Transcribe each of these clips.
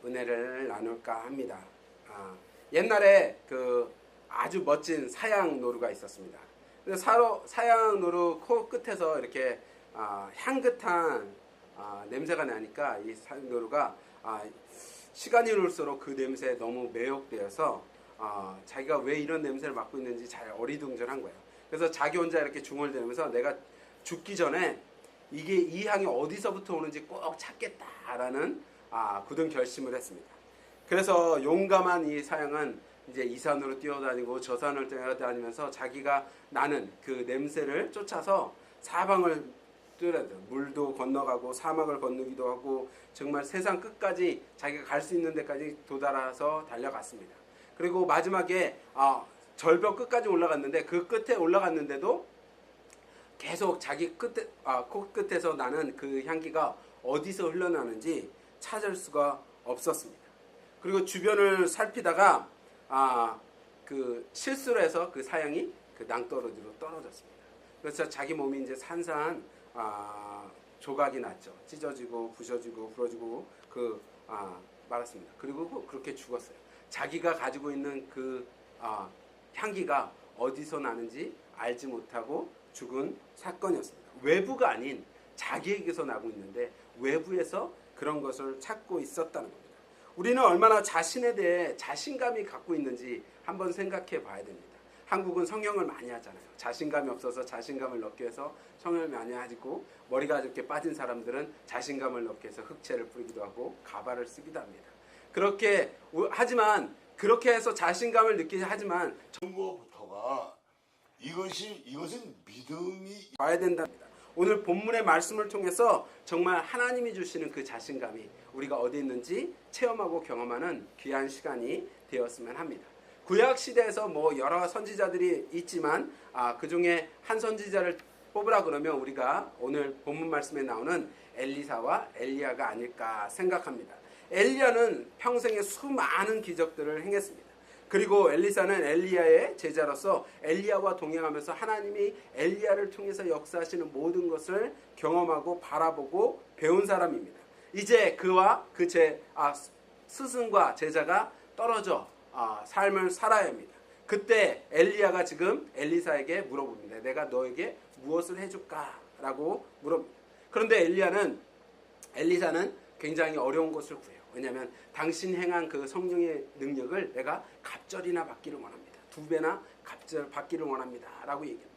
은혜를 나눌까 합니다. 옛날에 그 아주 멋진 사양 노루가 있었습니다. 사양 노루 코 끝에서 이렇게 향긋한 냄새가 나니까 이 사양 노루가 시간이 흘러갈수록 그 냄새에 너무 매혹되어서 자기가 왜 이런 냄새를 맡고 있는지 잘 어리둥절한 거예요. 그래서 자기 혼자 이렇게 중얼대면서 내가 죽기 전에 이 향이 어디서부터 오는지 꼭 찾겠다라는 굳은 결심을 했습니다. 그래서 용감한 이 사양은 이제 이 산으로 뛰어다니고 저 산을 뛰어다니면서 자기가 나는 그 냄새를 쫓아서 사방을 뛰어다녀요. 물도 건너가고 사막을 건너기도 하고 정말 세상 끝까지 자기가 갈 수 있는 데까지 도달해서 달려갔습니다. 그리고 마지막에 절벽 끝까지 올라갔는데 그 끝에 올라갔는데도 계속 자기 코끝에서 나는 그 향기가 어디서 흘러나는지 찾을 수가 없었습니다. 그리고 주변을 살피다가 그 실수로 해서 그 사양이 그 낭떠러지로 떨어졌습니다. 그래서 자기 몸이 이제 산산한 조각이 났죠. 찢어지고 부서지고 부러지고 말았습니다. 그리고 그렇게 죽었어요. 자기가 가지고 있는 그 향기가 어디서 나는지 알지 못하고 죽은 사건이었습니다. 외부가 아닌 자기에게서 나고 있는데 외부에서 그런 것을 찾고 있었다는 겁니다. 우리는 얼마나 자신에 대해 자신감이 갖고 있는지 한번 생각해 봐야 됩니다. 한국은 성형을 많이 하잖아요. 자신감이 없어서 자신감을 넣기 위해서 성형을 많이 하고 머리가 이렇게 빠진 사람들은 자신감을 넣기 위해서 흑채를 뿌리기도 하고 가발을 쓰기도 합니다. 그렇게 하지만 그렇게 해서 자신감을 느끼지 하지만 정보부터가 이것은 믿음이 와야 된답니다. 오늘 본문의 말씀을 통해서 정말 하나님이 주시는 그 자신감이 우리가 어디 있는지 체험하고 경험하는 귀한 시간이 되었으면 합니다. 구약 시대에서 뭐 여러 선지자들이 있지만 그 중에 한 선지자를 뽑으라 그러면 우리가 오늘 본문 말씀에 나오는 엘리사와 엘리야가 아닐까 생각합니다. 엘리야는 평생에 수많은 기적들을 행했습니다. 그리고 엘리사는 엘리야의 제자로서 엘리야와 동행하면서 하나님이 엘리야를 통해서 역사하시는 모든 것을 경험하고 바라보고 배운 사람입니다. 이제 그와 스승과 제자가 떨어져 삶을 살아야 합니다. 그때 엘리야가 지금 엘리사에게 물어봅니다. 내가 너에게 무엇을 해줄까? 라고 물어봅니다. 그런데 엘리사는 굉장히 어려운 것을 구해요. 왜냐하면 당신 행한 그 성령의 능력을 내가 갑절이나 받기를 원합니다. 2배나 갑절 받기를 원합니다. 라고 얘기합니다.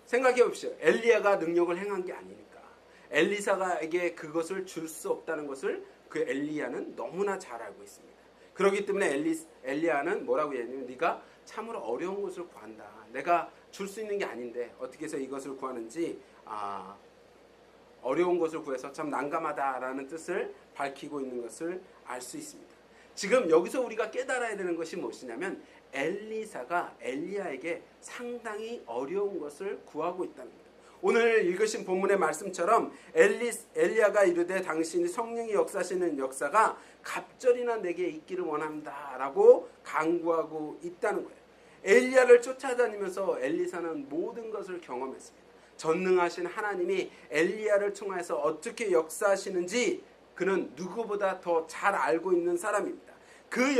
생각해 봅시오. 엘리야가 능력을 행한 게 아니니까. 엘리사에게 그것을 줄 수 없다는 것을 그 엘리야는 너무나 잘 알고 있습니다. 그렇기 때문에 엘리야는 뭐라고 얘기하냐면 네가 참으로 어려운 것을 구한다. 내가 줄 수 있는 게 아닌데 어떻게 해서 이것을 구하는지 어려운 것을 구해서 참 난감하다라는 뜻을 밝히고 있는 것을 알 수 있습니다. 지금 여기서 우리가 깨달아야 되는 것이 무엇이냐면 엘리사가 엘리야에게 상당히 어려운 것을 구하고 있다는 겁니다. 오늘 읽으신 본문의 말씀처럼 엘리야가 이르되 당신이 성령이 역사하시는 역사가 갑절이나 내게 있기를 원합니다 라고 간구하고 있다는 거예요. 엘리야를 쫓아다니면서 엘리사는 모든 것을 경험했습니다. 전능하신 하나님이 엘리야를 통해서 어떻게 역사하시는지 그는 누구보다 더 잘 알고 있는 사람입니다. 그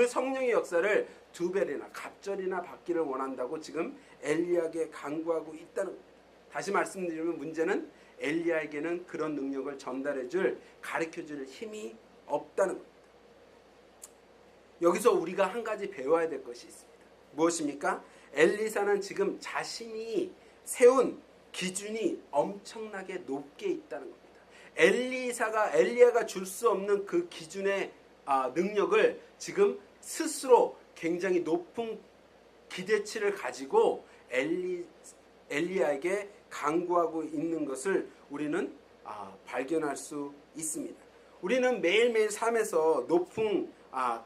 성령의 역사를 2배나 갑절이나 받기를 원한다고 지금 엘리야에게 간구하고 있다는 겁니다. 다시 말씀드리면 문제는 엘리야에게는 그런 능력을 전달해줄 가르쳐줄 힘이 없다는 겁니다. 여기서 우리가 한 가지 배워야 될 것이 있습니다. 무엇입니까? 엘리사는 지금 자신이 세운 기준이 엄청나게 높게 있다는 겁니다. 엘리야가 줄 수 없는 그 기준의 능력을 지금 스스로 굉장히 높은 기대치를 가지고 엘리야에게 간구하고 있는 것을 우리는 발견할 수 있습니다. 우리는 매일매일 삶에서 높은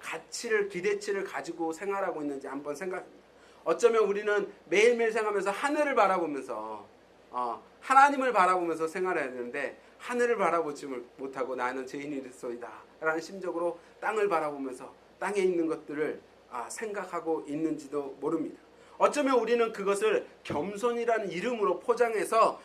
가치를 기대치를 가지고 생활하고 있는지 한번 생각합니다. 어쩌면 우리는 매일매일 생활하면서 하늘을 바라보면서 하나님을 바라보면서 생활해야 되는데 하늘을 바라보지 못하고 나는 죄인이소이다 라는 심적으로 땅을 바라보면서 땅에 있는 것들을 생각하고 있는지도 모릅니다. 어쩌면 우리는 그것을 겸손이라는 이름으로 포장해서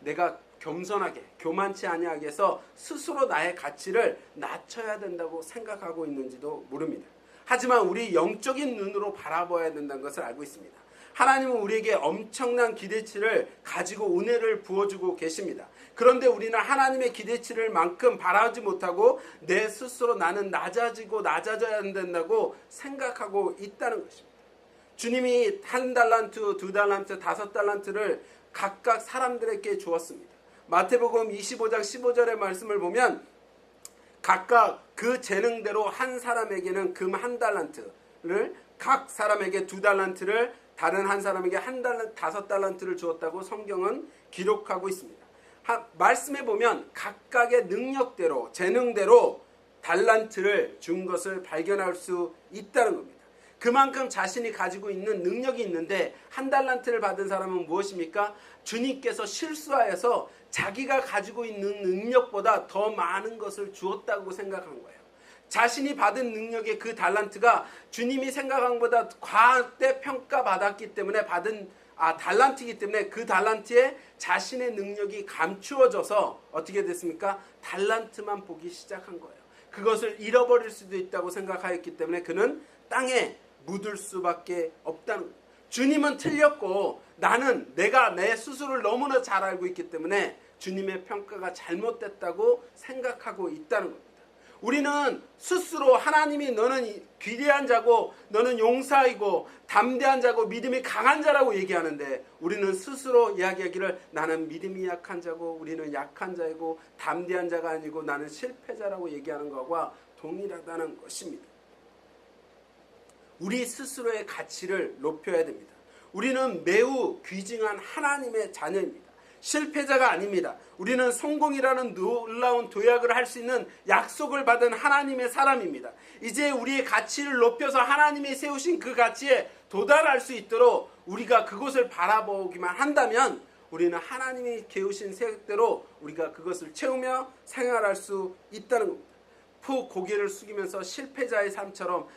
내가 겸손하게 교만치 아니하게 해서 스스로 나의 가치를 낮춰야 된다고 생각하고 있는지도 모릅니다. 하지만 우리 영적인 눈으로 바라봐야 된다는 것을 알고 있습니다. 하나님은 우리에게 엄청난 기대치를 가지고 은혜를 부어주고 계십니다. 그런데 우리는 하나님의 기대치를 만큼 바라지 못하고 내 스스로 나는 낮아져야 된다고 생각하고 있다는 것입니다. 주님이 1달란트, 2달란트, 5달란트를 각각 사람들에게 주었습니다. 마태복음 25장 15절의 말씀을 보면 각각 그 재능대로 한 사람에게는 금 1달란트를, 각 사람에게 2달란트를, 다른 한 사람에게 5달란트를 주었다고 성경은 기록하고 있습니다. 말씀에 보면 각각의 능력대로, 재능대로 달란트를 준 것을 발견할 수 있다는 겁니다. 그만큼 자신이 가지고 있는 능력이 있는데 1달란트를 받은 사람은 무엇입니까? 주님께서 실수하여서 자기가 가지고 있는 능력보다 더 많은 것을 주었다고 생각한 거예요. 자신이 받은 능력의 그 달란트가 주님이 생각한 것보다 과대 평가받았기 때문에 받은 달란트이기 때문에 그 달란트에 자신의 능력이 감추어져서 어떻게 됐습니까? 달란트만 보기 시작한 거예요. 그것을 잃어버릴 수도 있다고 생각하였기 때문에 그는 땅에 묻을 수밖에 없다는 거예요. 주님은 틀렸고 나는 내가 내 스스로를 너무나 잘 알고 있기 때문에 주님의 평가가 잘못됐다고 생각하고 있다는 겁니다. 우리는 스스로 하나님이 너는 귀대한 자고 너는 용사이고 담대한 자고 믿음이 강한 자라고 얘기하는데 우리는 스스로 이야기하기를 나는 믿음이 약한 자고 우리는 약한 자이고 담대한 자가 아니고 나는 실패자라고 얘기하는 것과 동일하다는 것입니다. 우리 스스로의 가치를 높여야 됩니다. 우리는 매우 귀중한 하나님의 자녀입니다. 실패자가 아닙니다. 우리는 성공이라는 놀라운 도약을 할 수 있는 약속을 받은 하나님의 사람입니다. 이제 우리의 가치를 높여서 하나님이 세우신 그 가치에 도달할 수 있도록 우리가 그것을 바라보기만 한다면 우리는 하나님이 세우신 계획대로 우리가 그것을 채우며 생활할 수 있다는 겁니다. 푹 고개를 숙이면서 실패자의 삶처럼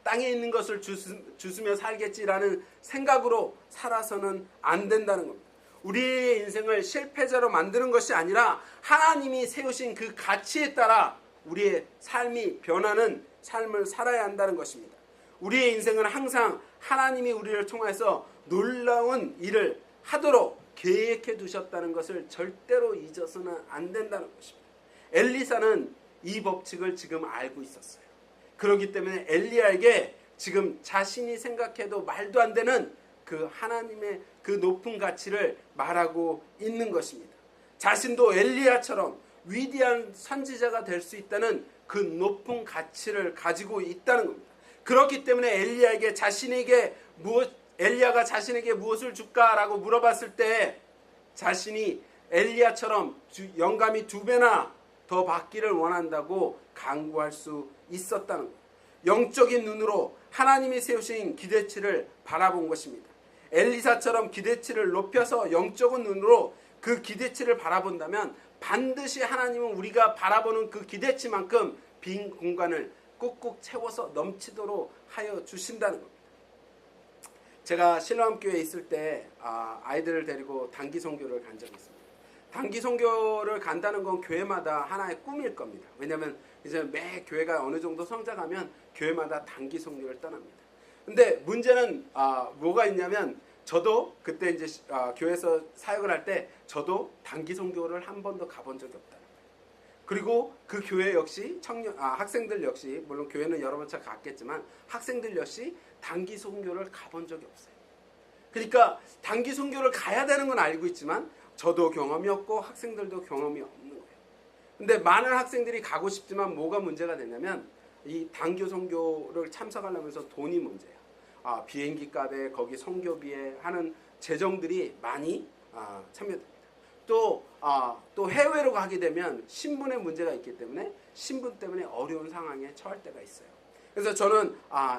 땅에 있는 것을 주스며 살겠지라는 생각으로 살아서는 안 된다는 겁니다. 우리의 인생을 실패자로 만드는 것이 아니라 하나님이 세우신 그 가치에 따라 우리의 삶이 변하는 삶을 살아야 한다는 것입니다. 우리의 인생은 항상 하나님이 우리를 통해서 놀라운 일을 하도록 계획해 두셨다는 것을 절대로 잊어서는 안 된다는 것입니다. 엘리사는 이 법칙을 지금 알고 있었어요. 그렇기 때문에 엘리야에게 지금 자신이 생각해도 말도 안 되는 그 하나님의 그 높은 가치를 말하고 있는 것입니다. 자신도 엘리야처럼 위대한 선지자가 될 수 있다는 그 높은 가치를 가지고 있다는 겁니다. 그렇기 때문에 엘리야가 자신에게 무엇을 줄까라고 물어봤을 때 자신이 엘리야처럼 영감이 2배나 더 받기를 원한다고 강구할 수 있었다는 거예요. 영적인 눈으로 하나님이 세우신 기대치를 바라본 것입니다. 엘리사처럼 기대치를 높여서 영적인 눈으로 그 기대치를 바라본다면 반드시 하나님은 우리가 바라보는 그 기대치만큼 빈 공간을 꾹꾹 채워서 넘치도록 하여 주신다는 겁니다. 제가 신랑교회에 있을 때 아이들을 데리고 단기 선교를 간 적이 있습니다. 단기 선교를 간다는 건 교회마다 하나의 꿈일 겁니다. 왜냐하면 이제 매 교회가 어느 정도 성장하면 교회마다 단기 선교를 떠납니다. 근데 문제는 뭐가 있냐면 저도 그때 이제 교회에서 사역을 할 때 저도 단기 선교를 한 번도 가본 적이 없다. 그리고 그 교회 역시 학생들 역시 물론 교회는 여러 번 갔겠지만 학생들 역시 단기 선교를 가본 적이 없어요. 그러니까 단기 선교를 가야 되는 건 알고 있지만 저도 경험이 없고 학생들도 경험이 없는 거예요. 근데 많은 학생들이 가고 싶지만 뭐가 문제가 되냐면 이 단기 선교를 참석하려면서 돈이 문제예요. 비행기 값에 거기 선교비에 하는 재정들이 많이 참여됩니다. 또 해외로 가게 되면 신분의 문제가 있기 때문에 신분 때문에 어려운 상황에 처할 때가 있어요. 그래서 저는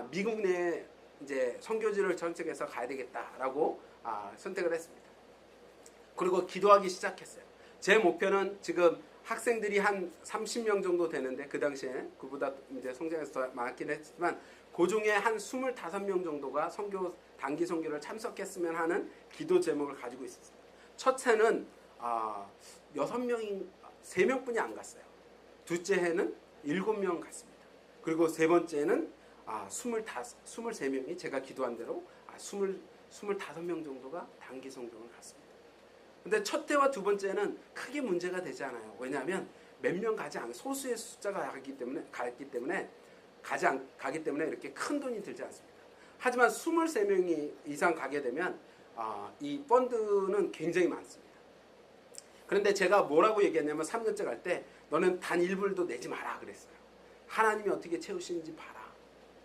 미국 내에 이제 선교지를 선택해서 가야 되겠다라고 선택을 했습니다. 그리고 기도하기 시작했어요. 제 목표는 지금 학생들이 한 30명 정도 되는데 그 당시에 그보다 이제 성장해서 더 많긴 했지만 그 중에 한 25명 정도가 단기 선교를 참석했으면 하는 기도 제목을 가지고 있었습니다. 첫째는 6명이 3명뿐이 안 갔어요. 둘째 해는 7명 갔습니다. 그리고 세 번째는 23명이 제가 기도한 대로 25명 정도가 단기 성경을 갔습니다. 근데 첫 해와 두 번째는 크게 문제가 되지 않아요. 왜냐하면 몇 명 가지 않아요. 소수의 숫자가 가기 때문에 이렇게 큰 돈이 들지 않습니다. 하지만 23명이 이상 가게 되면 이 펀드는 굉장히 많습니다. 그런데 제가 뭐라고 얘기했냐면 3년째 갈 때 너는 단 1불도 내지 마라 그랬어요. 하나님이 어떻게 채우시는지 봐라.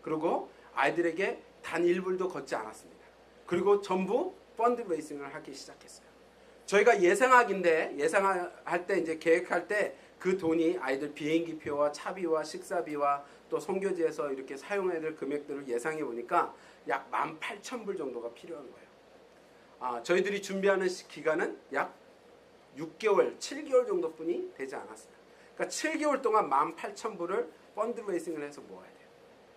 그리고 아이들에게 단 1불도 걷지 않았습니다. 그리고 전부 펀드 레이싱을 하기 시작했어요. 저희가 예상할 때 이제 계획할 때 그 돈이 아이들 비행기표와 차비와 식사비와 또 선교지에서 이렇게 사용해야 될 금액들을 예상해 보니까 약 18,000불 정도가 필요한 거예요. 저희들이 준비하는 기간은 약 6개월, 7개월 정도뿐이 되지 않았어요. 그러니까 7개월 동안 18,000불을 펀드레이싱을 해서 모아야 돼요.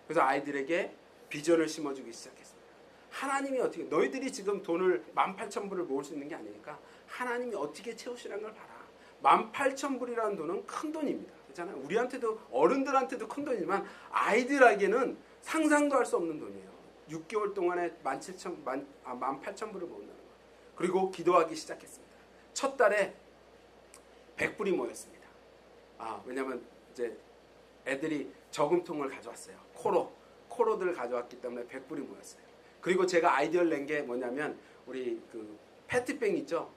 그래서 아이들에게 비전을 심어주기 시작했습니다. 하나님이 어떻게, 너희들이 지금 돈을 18,000불을 모을 수 있는 게 아니니까 하나님이 어떻게 채우시라는 걸 봐라. 18,000불이라는 돈은 큰 돈입니다. 그렇잖아요. 우리한테도, 어른들한테도 큰 돈이지만 아이들에게는 상상도 할 수 없는 돈이에요. 6개월 동안에 18,000불을 모은다는 거예요. 그리고 기도하기 시작했습니다. 첫 달에 100불이 모였습니다. 왜냐면 이제 애들이 저금통을 가져왔어요. 코로들을 가져왔기 때문에 100불이 모였어요. 그리고 제가 아이디어를 낸 게 뭐냐면 우리 그 페트병 있죠?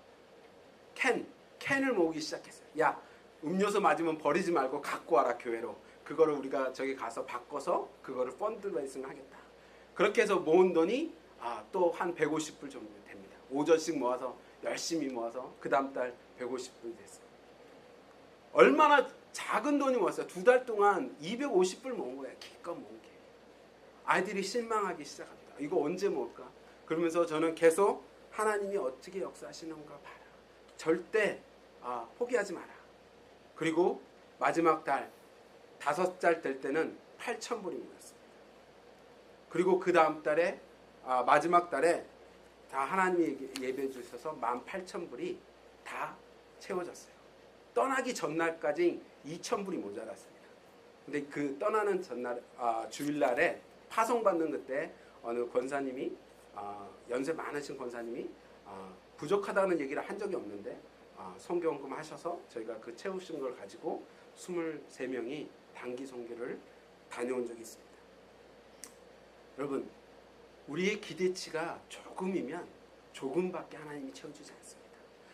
캔을 모으기 시작했어요. 야, 음료수 맞으면 버리지 말고 갖고 와라 교회로. 그거를 우리가 저기 가서 바꿔서 그거를 펀드레이싱 하겠다. 그렇게 해서 모은 돈이 또 한 150불 정도 됩니다. 오전씩 모아서 열심히 모아서 그 다음 달 150불이 됐어요. 얼마나 작은 돈이 모았어요. 2달 동안 250불 모은 거예요. 기껏 모은 게. 아이들이 실망하기 시작합니다. 이거 언제 모을까? 그러면서 저는 계속 하나님이 어떻게 역사하시는가 봐라. 절대 포기하지 마라. 그리고 마지막 달 5달 될 때는 8,000불이 모였습니다. 그리고 그 다음 달에 마지막 달에 다 하나님이 예배해 주셔서 18,000불이 다 채워졌어요. 떠나기 전날까지 2,000불이 모자랐습니다. 근데 그 떠나는 전날 주일날에 파송받는 그때 어느 권사님이 연세 많으신 권사님이 부족하다는 얘기를 한 적이 없는데 선교원금 하셔서 저희가 그 채우신 걸 가지고 23명이 단기 선교를 다녀온 적이 있습니다. 여러분, 우리의 기대치가 조금이면 조금밖에 하나님이 채워주지 않습니다.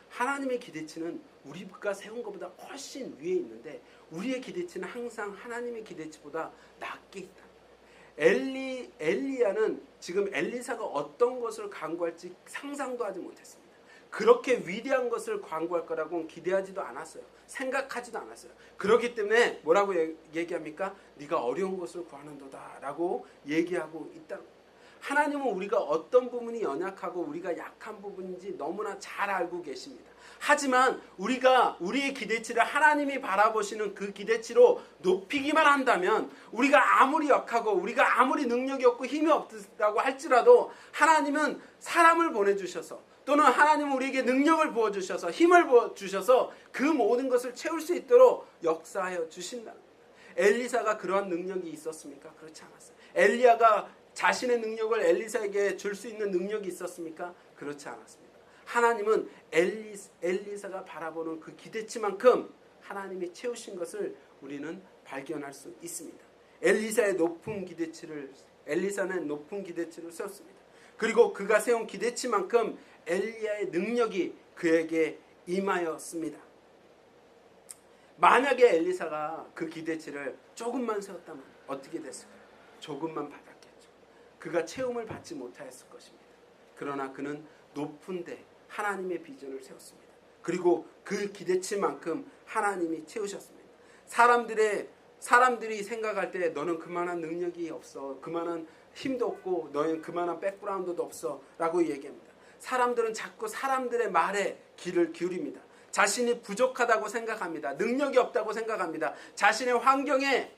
하나님의 기대치는 우리가 세운 것보다 훨씬 위에 있는데 우리의 기대치는 항상 하나님의 기대치보다 낮게 있다. 엘리야는 지금 엘리사가 어떤 것을 간구할지 상상도 하지 못했습니다. 그렇게 위대한 것을 간구할 거라고는 기대하지도 않았어요. 생각하지도 않았어요. 그렇기 때문에 뭐라고 얘기합니까? 네가 어려운 것을 구하는도다 라고 얘기하고 있다. 하나님은 우리가 어떤 부분이 연약하고 우리가 약한 부분인지 너무나 잘 알고 계십니다. 하지만 우리가 우리의 기대치를 하나님이 바라보시는 그 기대치로 높이기만 한다면 우리가 아무리 약하고 우리가 아무리 능력이 없고 힘이 없다고 할지라도 하나님은 사람을 보내주셔서 또는 하나님은 우리에게 능력을 부어주셔서 힘을 부어주셔서 그 모든 것을 채울 수 있도록 역사하여 주신다는 겁니다. 엘리사가 그러한 능력이 있었습니까? 그렇지 않았어요. 엘리야가 자신의 능력을 엘리사에게 줄 수 있는 능력이 있었습니까? 그렇지 않았습니다. 하나님은 엘리사가 바라보는 그 기대치만큼 하나님이 채우신 것을 우리는 발견할 수 있습니다. 엘리사는 높은 기대치를 세웠습니다. 그리고 그가 세운 기대치만큼 엘리야의 능력이 그에게 임하였습니다. 만약에 엘리사가 그 기대치를 조금만 세웠다면 어떻게 됐을까요? 조금만 받았겠죠. 그가 채움을 받지 못하였을 것입니다. 그러나 그는 높은 데 하나님의 비전을 세웠습니다. 그리고 그 기대치만큼 하나님이 채우셨습니다. 사람들이 생각할 때 너는 그만한 능력이 없어, 그만한 힘도 없고 너는 그만한 백그라운드도 없어 라고 얘기합니다. 사람들은 자꾸 사람들의 말에 귀를 기울입니다. 자신이 부족하다고 생각합니다. 능력이 없다고 생각합니다. 자신의 환경에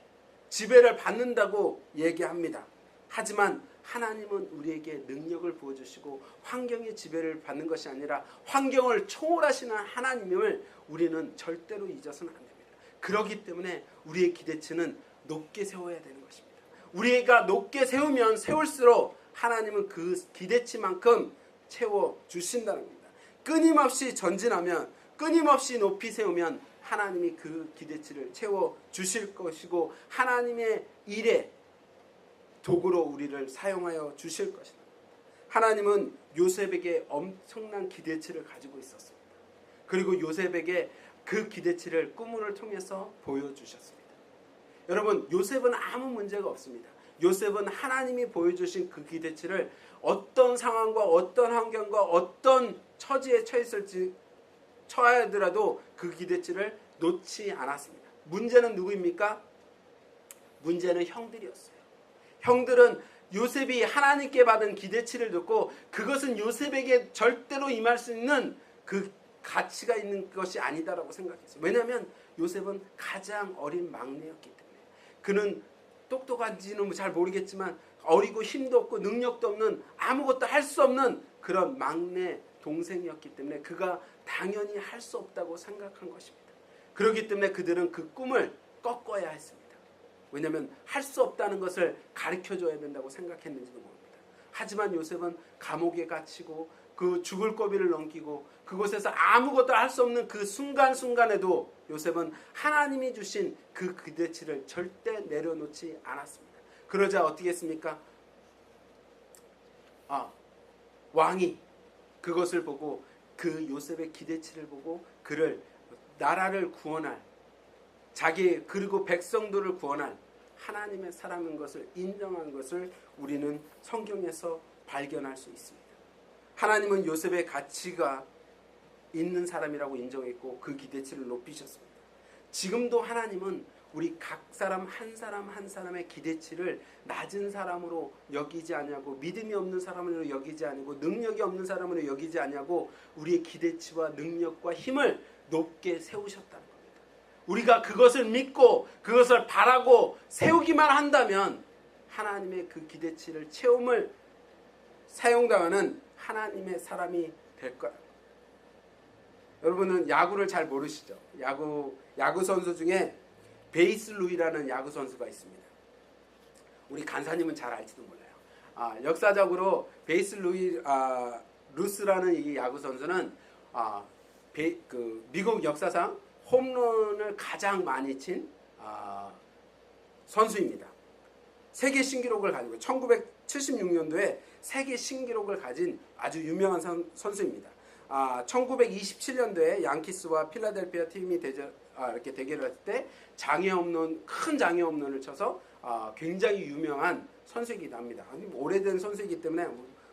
지배를 받는다고 얘기합니다. 하지만 하나님은 우리에게 능력을 부어주시고 환경의 지배를 받는 것이 아니라 환경을 초월하시는 하나님을 우리는 절대로 잊어서는 안 됩니다. 그렇기 때문에 우리의 기대치는 높게 세워야 되는 것입니다. 우리가 높게 세우면 세울수록 하나님은 그 기대치만큼 채워주신다는 겁니다. 끊임없이 전진하면, 끊임없이 높이 세우면 하나님이 그 기대치를 채워주실 것이고 하나님의 일에 도구로 우리를 사용하여 주실 것이다. 하나님은 요셉에게 엄청난 기대치를 가지고 있었습니다. 그리고 요셉에게 그 기대치를 꿈을 통해서 보여주셨습니다. 여러분, 요셉은 아무 문제가 없습니다. 요셉은 하나님이 보여주신 그 기대치를 어떤 상황과 어떤 환경과 어떤 처지에 처하더라도 그 기대치를 놓지 않았습니다. 문제는 누구입니까? 문제는 형들이었어요. 형들은 요셉이 하나님께 받은 기대치를 듣고 그것은 요셉에게 절대로 임할 수 있는 그 가치가 있는 것이 아니다라고 생각했어요. 왜냐하면 요셉은 가장 어린 막내였기 때문에. 그는 똑똑한지는 잘 모르겠지만 어리고 힘도 없고 능력도 없는, 아무것도 할 수 없는 그런 막내 동생이었기 때문에 그가 당연히 할 수 없다고 생각한 것입니다. 그렇기 때문에 그들은 그 꿈을 꺾어야 했습니다. 왜냐하면 할 수 없다는 것을 가르쳐줘야 된다고 생각했는지도 모릅니다. 하지만 요셉은 감옥에 갇히고 그 죽을 고비를 넘기고 그곳에서 아무것도 할 수 없는 그 순간순간에도 요셉은 하나님이 주신 그 기대치를 절대 내려놓지 않았습니다. 그러자 어떻게 했습니까? 왕이 그것을 보고 그 요셉의 기대치를 보고 그를 나라를 구원할, 자기 그리고 백성들을 구원할 하나님의 사람인 것을 인정한 것을 우리는 성경에서 발견할 수 있습니다. 하나님은 요셉의 가치가 있는 사람이라고 인정했고 그 기대치를 높이셨습니다. 지금도 하나님은 우리 각 사람 한 사람 한 사람의 기대치를 낮은 사람으로 여기지 아니하고 믿음이 없는 사람으로 여기지 아니고 능력이 없는 사람으로 여기지 아니하고 우리의 기대치와 능력과 힘을 높게 세우셨다는 겁니다. 우리가 그것을 믿고 그것을 바라고 세우기만 한다면 하나님의 그 기대치를 체험을 사용당하는 하나님의 사람이 될 거예요. 여러분은 야구를 잘 모르시죠? 야구 선수 중에 베이스 루이라는 야구 선수가 있습니다. 우리 간사님은 잘 알지도 몰라요. 역사적으로 베이스 루스라는 이 야구 선수는 미국 역사상 홈런을 가장 많이 친 선수입니다. 세계 신기록을 가지고 1976년도에 세계 신기록을 가진 아주 유명한 선수입니다. 1927년도에 양키스와 필라델피아 팀이 이렇게 대결을 했을 때 큰 장애 홈런을 쳐서 굉장히 유명한 선수이기도 합니다. 오래된 선수이기 때문에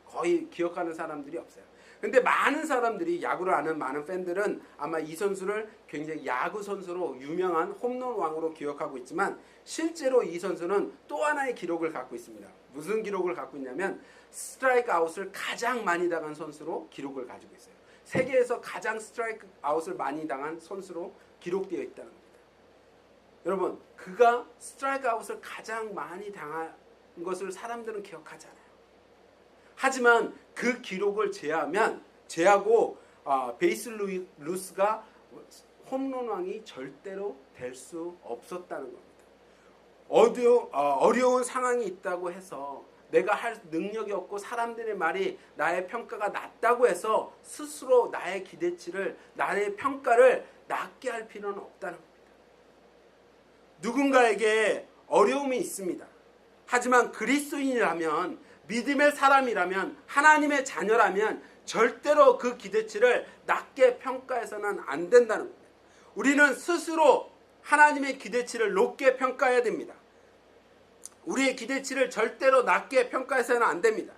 거의 기억하는 사람들이 없어요. 근데 많은 사람들이, 야구를 아는 많은 팬들은 아마 이 선수를 굉장히 야구 선수로 유명한 홈런 왕으로 기억하고 있지만 실제로 이 선수는 또 하나의 기록을 갖고 있습니다. 무슨 기록을 갖고 있냐면 스트라이크 아웃을 가장 많이 당한 선수로 기록을 가지고 있어요. 세계에서 가장 스트라이크 아웃을 많이 당한 선수로 기록되어 있다는 겁니다. 여러분, 그가 스트라이크 아웃을 가장 많이 당한 것을 사람들은 기억하잖아요. 하지만 그 기록을 제하고 베이스 루스가 홈런왕이 절대로 될 수 없었다는 겁니다. 어려운 상황이 있다고 해서 내가 할 능력이 없고 사람들의 말이 나의 평가가 낮다고 해서 스스로 나의 기대치를, 나의 평가를 낮게 할 필요는 없다는 겁니다. 누군가에게 어려움이 있습니다. 하지만 그리스도인이라면, 믿음의 사람이라면, 하나님의 자녀라면 절대로 그 기대치를 낮게 평가해서는 안 된다는 겁니다. 우리는 스스로 하나님의 기대치를 높게 평가해야 됩니다. 우리의 기대치를 절대로 낮게 평가해서는 안 됩니다.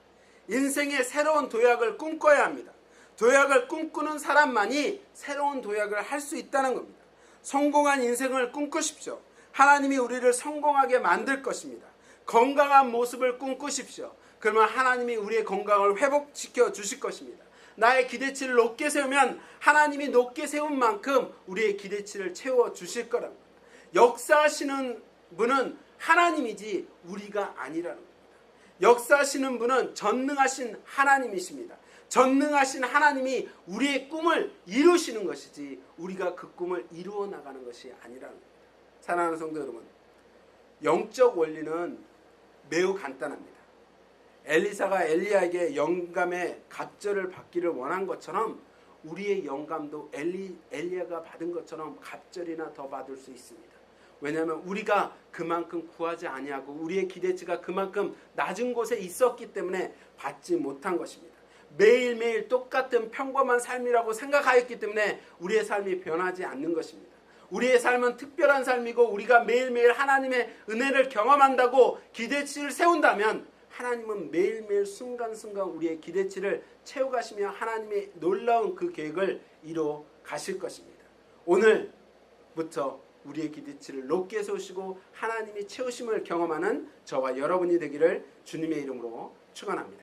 인생의 새로운 도약을 꿈꿔야 합니다. 도약을 꿈꾸는 사람만이 새로운 도약을 할 수 있다는 겁니다. 성공한 인생을 꿈꾸십시오. 하나님이 우리를 성공하게 만들 것입니다. 건강한 모습을 꿈꾸십시오. 그러면 하나님이 우리의 건강을 회복시켜 주실 것입니다. 나의 기대치를 높게 세우면 하나님이 높게 세운 만큼 우리의 기대치를 채워 주실 거랍니다. 역사하시는 분은 하나님이지 우리가 아니라는 겁니다. 역사하시는 분은 전능하신 하나님이십니다. 전능하신 하나님이 우리의 꿈을 이루시는 것이지 우리가 그 꿈을 이루어 나가는 것이 아니라는 겁니다. 사랑하는 성도 여러분, 영적 원리는 매우 간단합니다. 엘리사가 엘리야에게 영감의 갑절을 받기를 원한 것처럼 우리의 영감도 엘리야가 받은 것처럼 갑절이나 더 받을 수 있습니다. 왜냐하면 우리가 그만큼 구하지 아니하고 우리의 기대치가 그만큼 낮은 곳에 있었기 때문에 받지 못한 것입니다. 매일매일 똑같은 평범한 삶이라고 생각하였기 때문에 우리의 삶이 변하지 않는 것입니다. 우리의 삶은 특별한 삶이고 우리가 매일매일 하나님의 은혜를 경험한다고 기대치를 세운다면 하나님은 매일매일 순간순간 우리의 기대치를 채워가시며 하나님의 놀라운 그 계획을 이루어 가실 것입니다. 오늘부터 우리의 기대치를 높게 세우시고 하나님이 채우심을 경험하는 저와 여러분이 되기를 주님의 이름으로 축원합니다.